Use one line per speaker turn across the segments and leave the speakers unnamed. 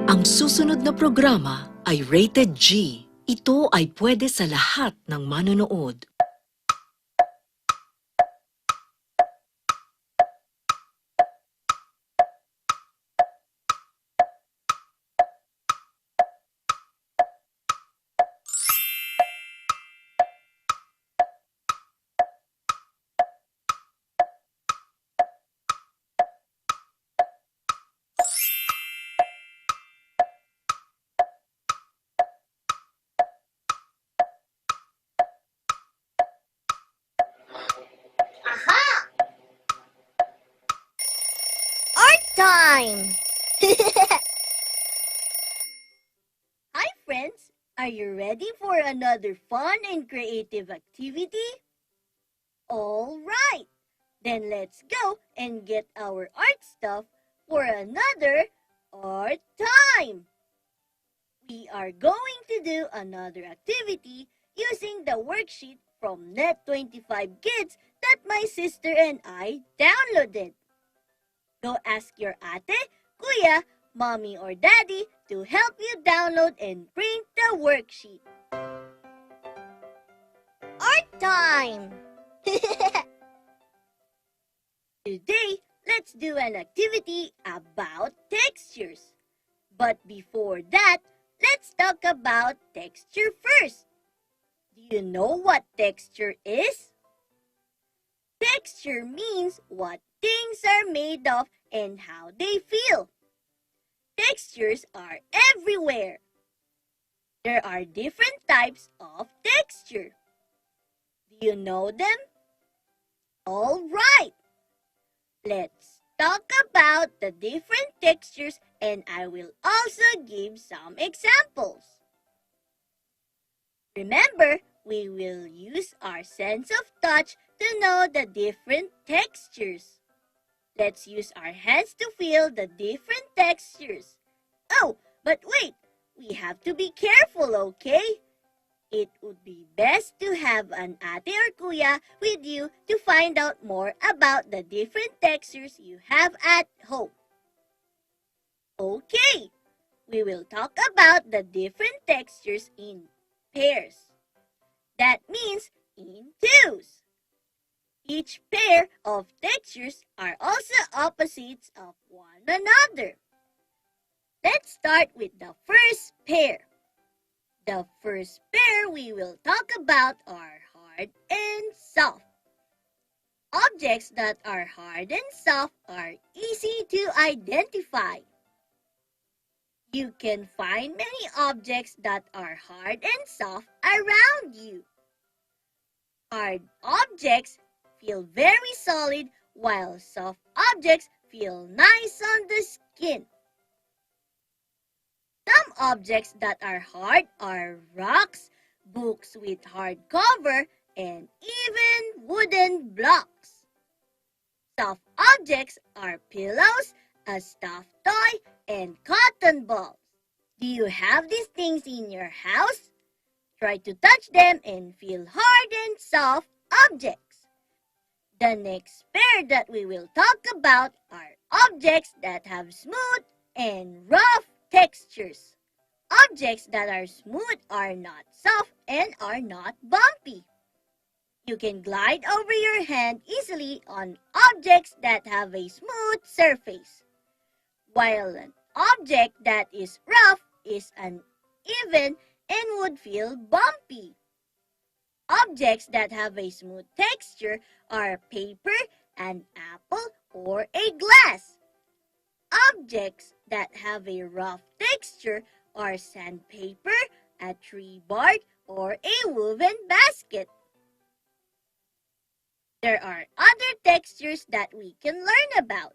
Ang susunod na programa ay rated G. Ito ay pwede sa lahat ng manonood.
ARTime! Hi friends! Are you ready for another fun and creative activity? All right! Then let's go and get our art stuff for another art time! We are going to do another activity using the worksheet from Net25 Kids that my sister and I downloaded. Go ask your ate, kuya, mommy, or daddy to help you download and print the worksheet. Art time! Today, let's do an activity about textures. But before that, let's talk about texture first. Do you know what texture is? Texture means what things are made of and how they feel. Textures are everywhere. There are different types of texture. Do you know them? All right. Let's talk about the different textures and I will also give some examples. Remember, we will use our sense of touch to know the different textures. Let's use our hands to feel the different textures. Oh, but wait, we have to be careful, okay? It would be best to have an ate or kuya with you to find out more about the different textures you have at home. Okay, we will talk about the different textures in pairs. That means in twos. Each pair of textures are also opposites of one another. Let's start with the first pair. The first pair we will talk about are hard and soft. Objects that are hard and soft are easy to identify. You can find many objects that are hard and soft around you. Hard objects feel very solid while soft objects feel nice on the skin. Some objects that are hard are rocks, books with hard cover, and even wooden blocks. Soft objects are pillows, a stuffed toy, and cotton balls. Do you have these things in your house? Try to touch them and feel hard and soft objects. The next pair that we will talk about are objects that have smooth and rough textures. Objects that are smooth are not soft and are not bumpy. You can glide over your hand easily on objects that have a smooth surface, while an object that is rough is uneven and would feel bumpy. Objects that have a smooth texture are paper, an apple, or a glass. Objects that have a rough texture are sandpaper, a tree bark, or a woven basket. There are other textures that we can learn about.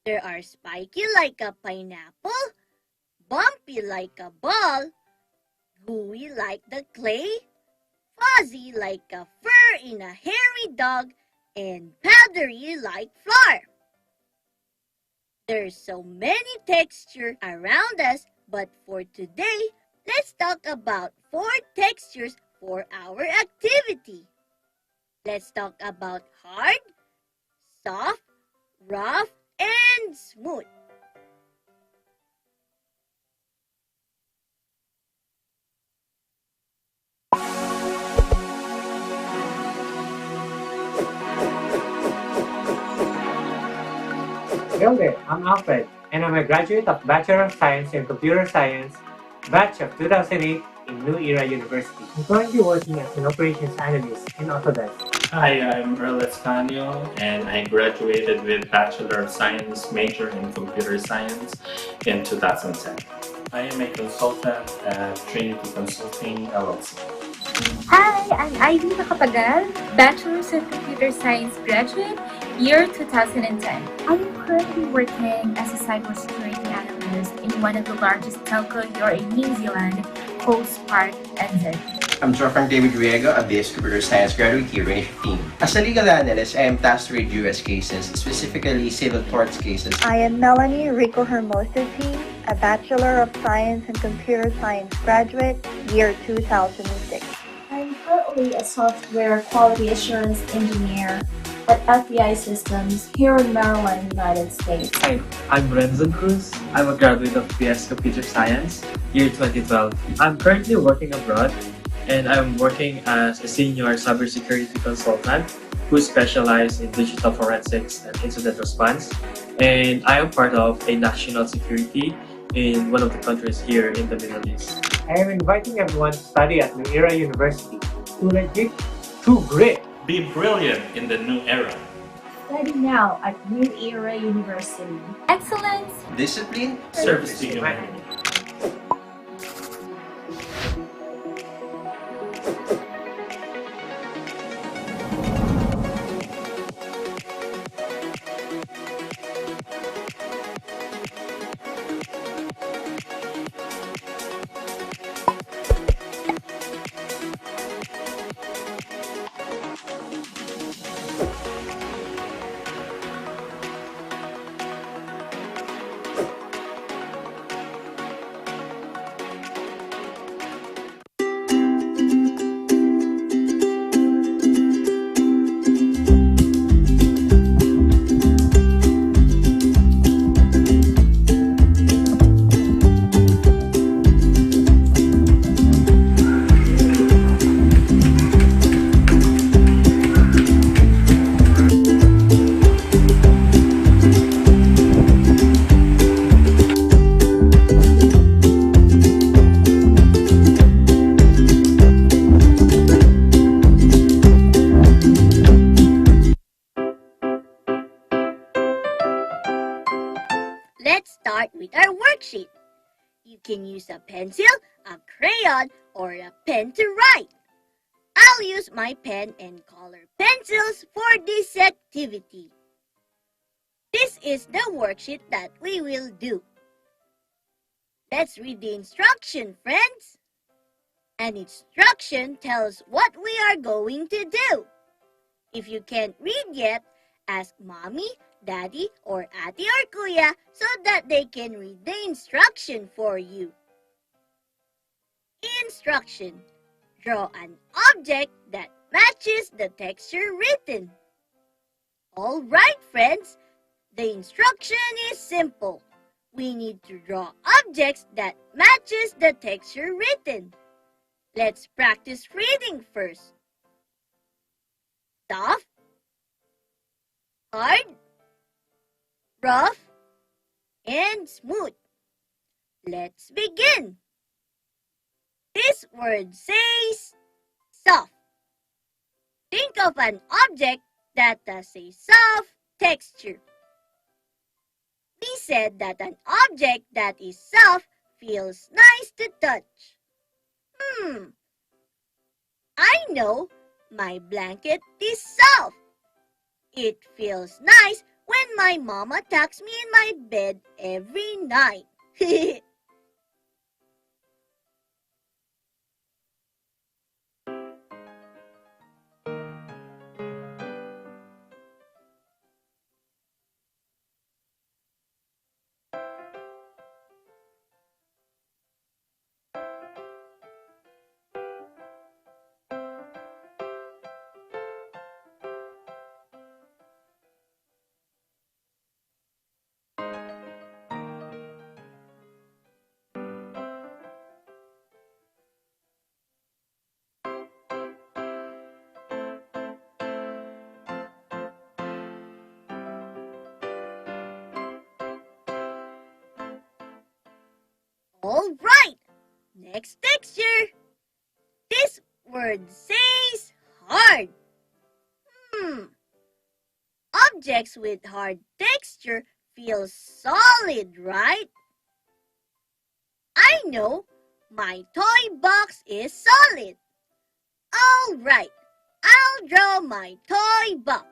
There are spiky like a pineapple, bumpy like a ball, gooey like the clay, fuzzy like a fur in a hairy dog, and powdery like flour. There's so many textures around us, but for today, let's talk about 4 textures for our activity. Let's talk about hard, soft, rough, and smooth.
Hello there, I'm Alfred, and I'm a graduate of Bachelor of Science in Computer Science, batch of 2008 in New Era University. I'm currently working as an operations analyst in Autodesk.
Hi, I'm Earl Escanio, and I graduated with Bachelor of Science major in Computer Science in 2010. I am a consultant at Trinity Consulting LLC.
Hi, I'm Ivy Nakatagal, Bachelor's in Computer Science graduate, year 2010. I am currently working as a cybersecurity analyst in one of the largest telco here in New Zealand, called Spark NZ.
I'm Frank David Riego, a BS Computer Science graduate here in 2015. As a legal analyst, I am tasked to read US cases, specifically civil torts cases.
I am Melanie Rico Hermoso P, a Bachelor of Science and Computer Science graduate, year 2006.
I'm currently a software quality assurance engineer at FBI Systems here in Maryland, United States.
Hi, I'm Renzo Cruz. I'm a graduate of BS Computer Science, year 2012. I'm currently working abroad, and I'm working as a senior cybersecurity consultant who specializes in digital forensics and incident response. And I am part of a national security in one of the countries here in the Middle East.
I am inviting everyone to study at New Era University. To legit, to grit.
Be brilliant in the new era.
Study now at New Era University.
Excellence!
Discipline,
Service to humanity.
Let's start with our worksheet. You can use a pencil, a crayon, or a pen to write. I'll use my pen and color pencils for this activity. This is the worksheet that we will do. Let's read the instruction, friends. An instruction tells what we are going to do. If you can't read yet, ask Mommy, Daddy, or Ate or Kuya so that they can read the instruction for you. Instruction: draw an object that matches the texture written. All right, friends, the instruction is simple. We need to draw objects that matches the texture written. Let's practice reading first. Soft, hard, rough, and smooth. Let's begin. This word says soft. Think of an object that has a soft texture. We said that an object that is soft feels nice to touch. I know, my blanket is soft. It feels nice when my mama tucks me in my bed every night. All right. Next texture. This word says hard. Objects with hard texture feel solid, right? I know. My toy box is solid. All right. I'll draw my toy box.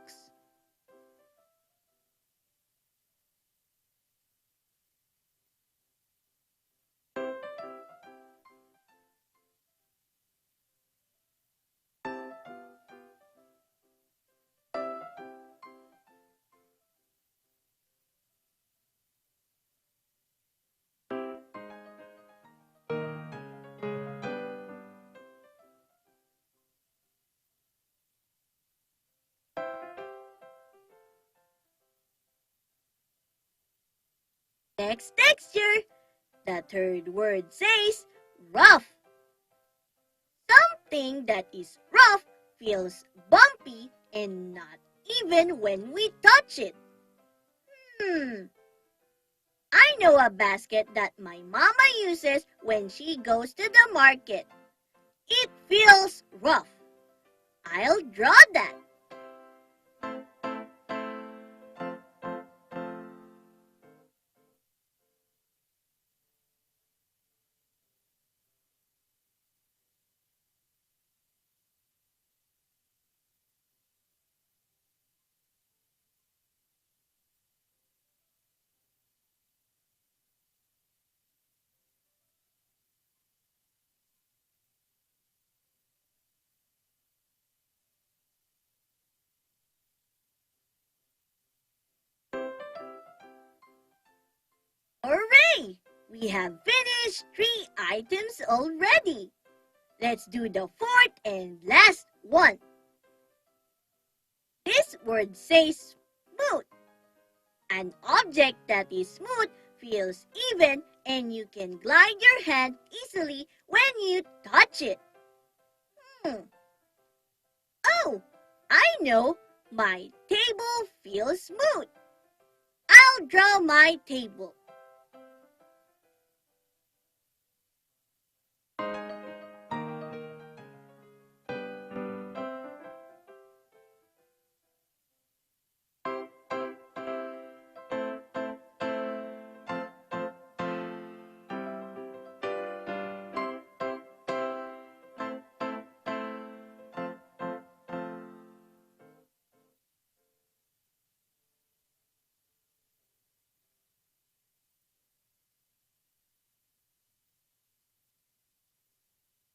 Next texture. The third word says rough. Something that is rough feels bumpy and not even when we touch it. I know a basket that my mama uses when she goes to the market. It feels rough. I'll draw that. Hooray! We have finished 3 items already. Let's do the fourth and last one. This word says smooth. An object that is smooth feels even and you can glide your hand easily when you touch it. Oh, I know. My table feels smooth. I'll draw my table.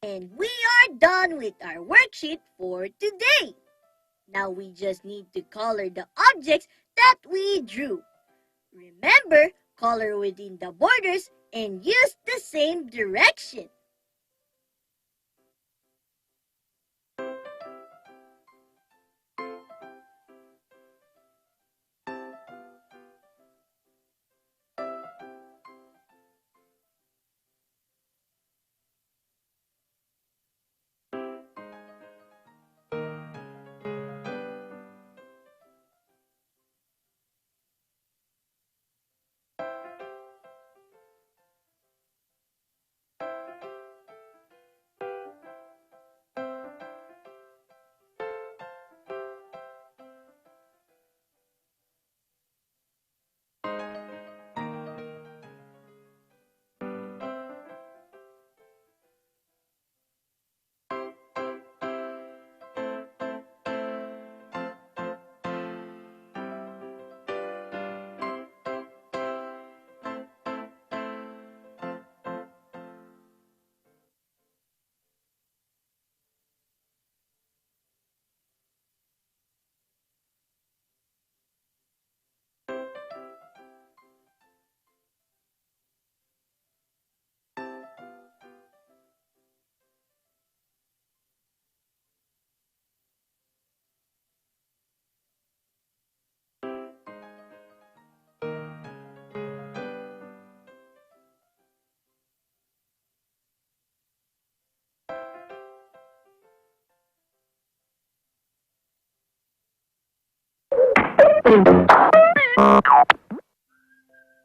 And we are done with our worksheet for today. Now we just need to color the objects that we drew. Remember, color within the borders and use the same direction.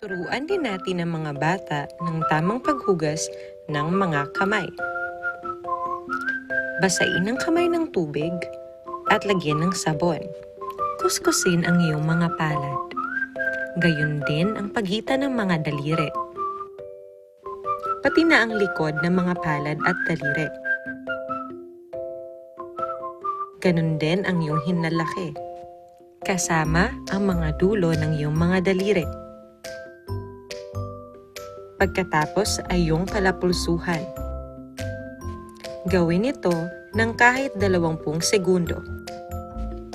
Turuan din natin ang mga bata ng tamang paghugas ng mga kamay. Basain ang kamay ng tubig at lagyan ng sabon. Kuskusin ang iyong mga palad. Gayon din ang pagitan ng mga daliri. Pati na ang likod ng mga palad at daliri. Ganon din ang iyong hinalaki, kasama ang mga dulo ng iyong mga daliri. Pagkatapos ay iyong kalapulsuhan. Gawin ito ng kahit 20 segundo.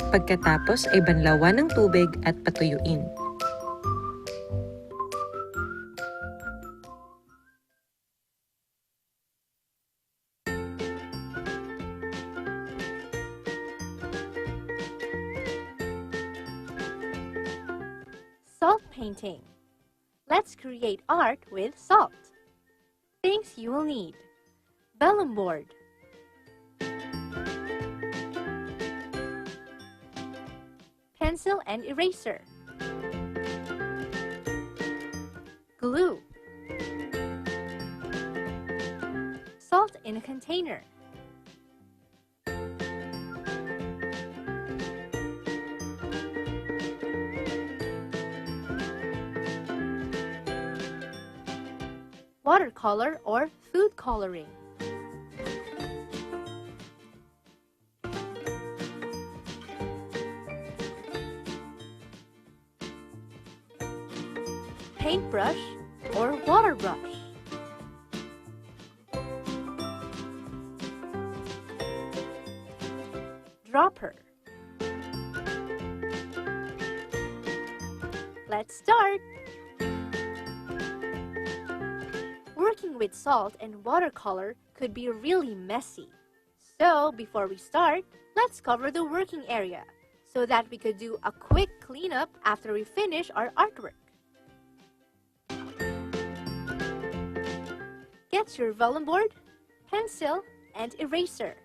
Pagkatapos ay banlawan ng tubig at patuyuin.
Salt painting. Let's create art with salt. Things you will need: vellum board, pencil and eraser, glue, salt in a container, watercolor or food coloring, paintbrush or water brush, dropper. Let's start! Working with salt and watercolor could be really messy. So, before we start, let's cover the working area so that we could do a quick cleanup after we finish our artwork. Get your vellum board, pencil, and eraser.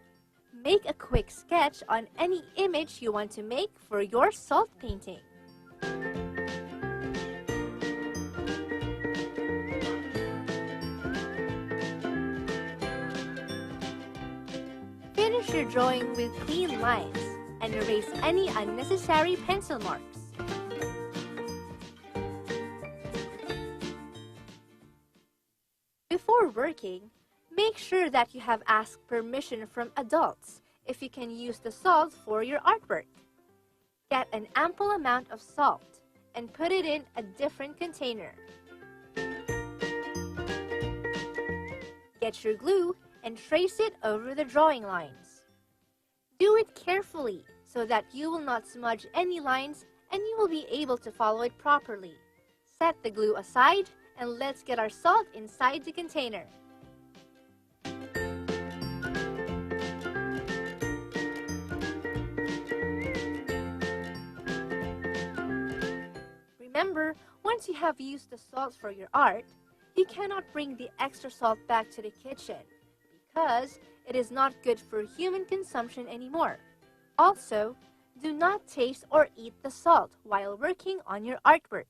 Make a quick sketch on any image you want to make for your salt painting. Finish your drawing with clean lines and erase any unnecessary pencil marks. Before working, make sure that you have asked permission from adults if you can use the salt for your artwork. Get an ample amount of salt and put it in a different container. Get your glue and trace it over the drawing lines. Do it carefully so that you will not smudge any lines and you will be able to follow it properly. Set the glue aside and let's get our salt inside the container. Remember, once you have used the salt for your art, you cannot bring the extra salt back to the kitchen because it is not good for human consumption anymore. Also, do not taste or eat the salt while working on your artwork.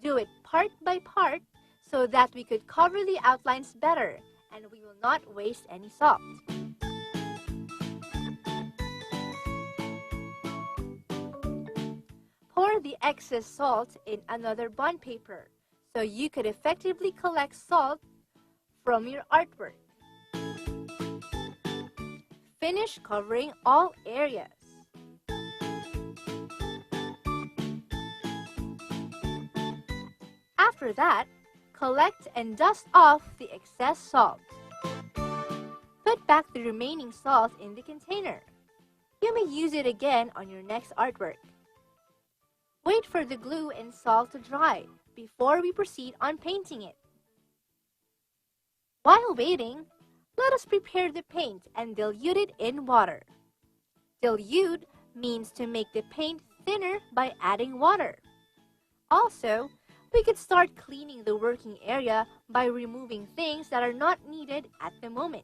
Do it part by part so that we could cover the outlines better and we will not waste any salt. Pour the excess salt in another bond paper so you could effectively collect salt from your artwork. Finish covering all areas. After that, collect and dust off the excess salt. Put back the remaining salt in the container. You may use it again on your next artwork. Wait for the glue and salt to dry before we proceed on painting it. While waiting, let us prepare the paint and dilute it in water. Dilute means to make the paint thinner by adding water. Also, We could start cleaning the working area by removing things that are not needed at the moment.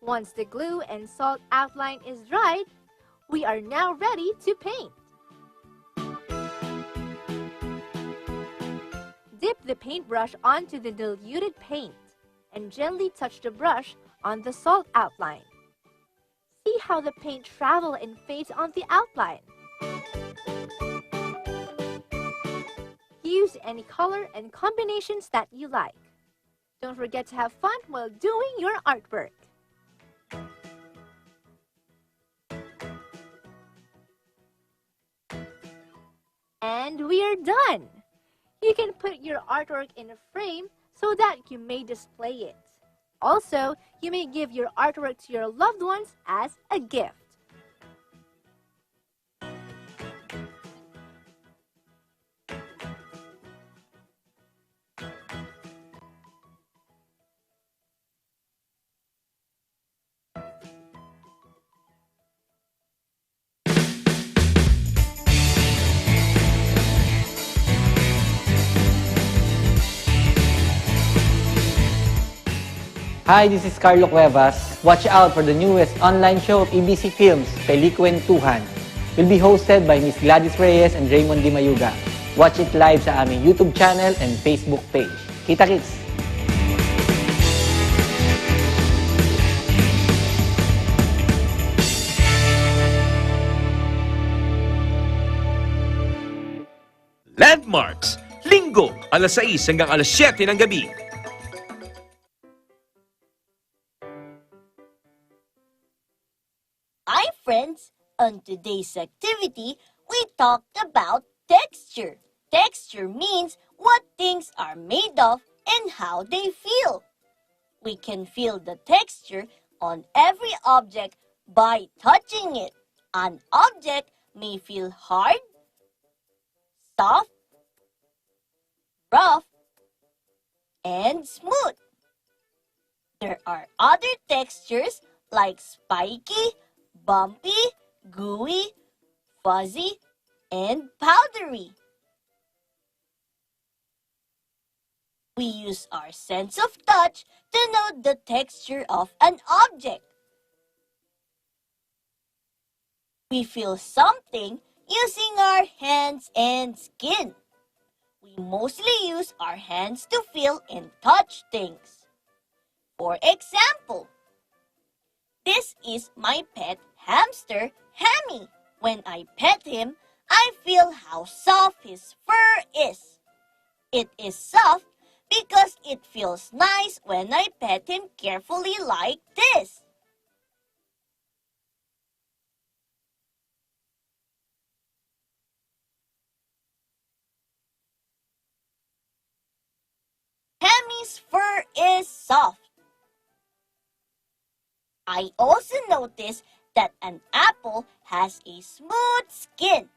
Once the glue and salt outline is dried, we are now ready to paint. Dip the paintbrush onto the diluted paint and gently touch the brush on the salt outline. See how the paint travels and fades on the outline. Use any color and combinations that you like. Don't forget to have fun while doing your artwork. And we are done! You can put your artwork in a frame so that you may display it. Also, you may give your artwork to your loved ones as a gift.
Hi, this is Carlo Cuevas. Watch out for the newest online show of EBC Films, Pelikwentuhan. Will be hosted by Miss Gladys Reyes and Raymond Di Mayuga. Watch it live sa aming YouTube channel and Facebook page. Kita-kits!
Landmarks, Linggo, alas 6 hanggang alas 7 ng gabi.
Hi friends! On today's activity, we talked about texture. Texture means what things are made of and how they feel. We can feel the texture on every object by touching it. An object may feel hard, soft, rough, and smooth. There are other textures like spiky, bumpy, gooey, fuzzy, and powdery. We use our sense of touch to know the texture of an object. We feel something using our hands and skin. We mostly use our hands to feel and touch things. For example, this is my pet hamster, Hammy. When I pet him, I feel how soft his fur is. It is soft because it feels nice when I pet him carefully like this. Hammy's fur is soft. I also noticed that an apple has a smooth skin.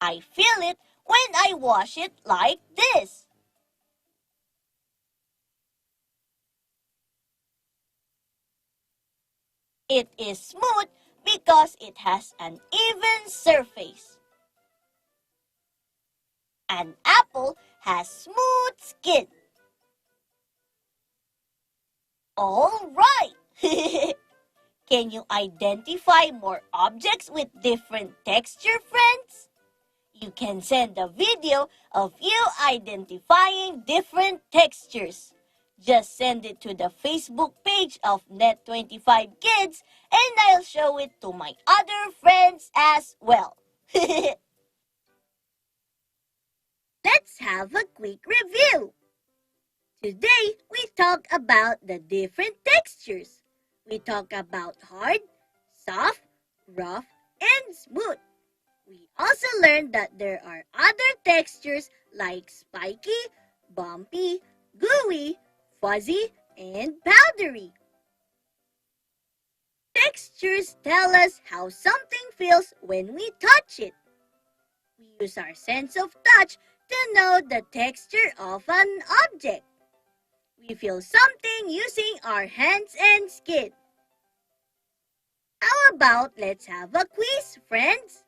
I feel it when I wash it like this. It is smooth because it has an even surface. An apple has smooth skin. All right! Can you identify more objects with different texture, friends? You can send a video of you identifying different textures. Just send it to the Facebook page of Net25 Kids and I'll show it to my other friends as well. Let's have a quick review. Today, we talk about the different textures. We talk about hard, soft, rough, and smooth. We also learned that there are other textures like spiky, bumpy, gooey, fuzzy, and powdery. Textures tell us how something feels when we touch it. We use our sense of touch to know the texture of an object. We feel something using our hands and skin. How about let's have a quiz, friends?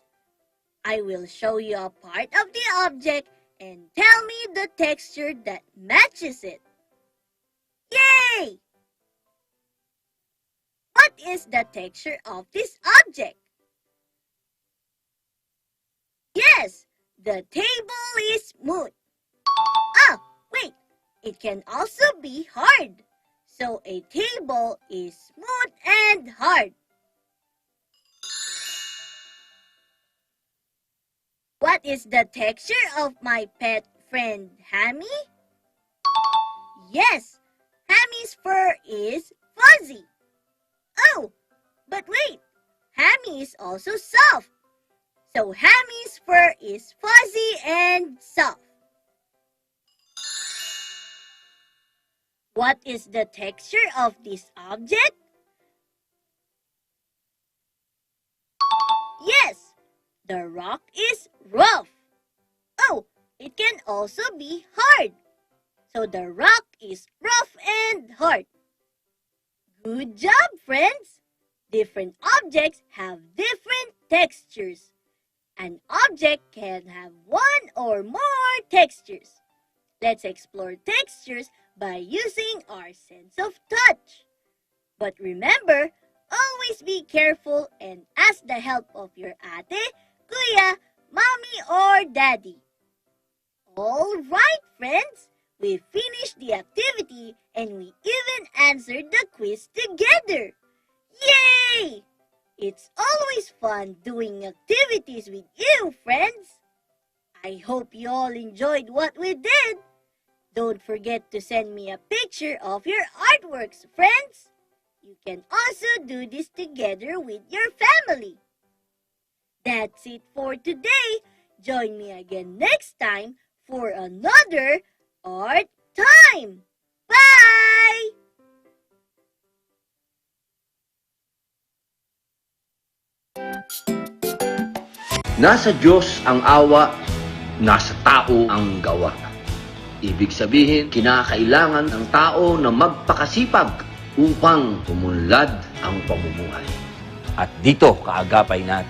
I will show you a part of the object and tell me the texture that matches it. Yay! What is the texture of this object? Yes, the table is smooth. Ah, wait, it can also be hard. So a table is smooth and hard. What is the texture of my pet friend Hammy? Yes, Hammy's fur is fuzzy. Oh, but wait, Hammy is also soft. So Hammy's fur is fuzzy and soft. What is the texture of this object? Yes, the rock is rough. Oh, it can also be hard. So the rock is rough and hard. Good job, friends! Different objects have different textures. An object can have one or more textures. Let's explore textures by using our sense of touch. But remember, always be careful and ask the help of your ate, kuya, mommy, or daddy. All right, friends, we finished the activity and we even answered the quiz together. Yay! It's always fun doing activities with you, friends. I hope you all enjoyed what we did. Don't forget to send me a picture of your artworks, friends. You can also do this together with your family. That's it for today. Join me again next time for another Art Time. Bye!
Nasa Diyos ang awa, nasa tao ang gawa. Ibig sabihin, kinakailangan ng tao na magpakasipag upang tumunlad ang pamumuhay. At dito kaagapay natin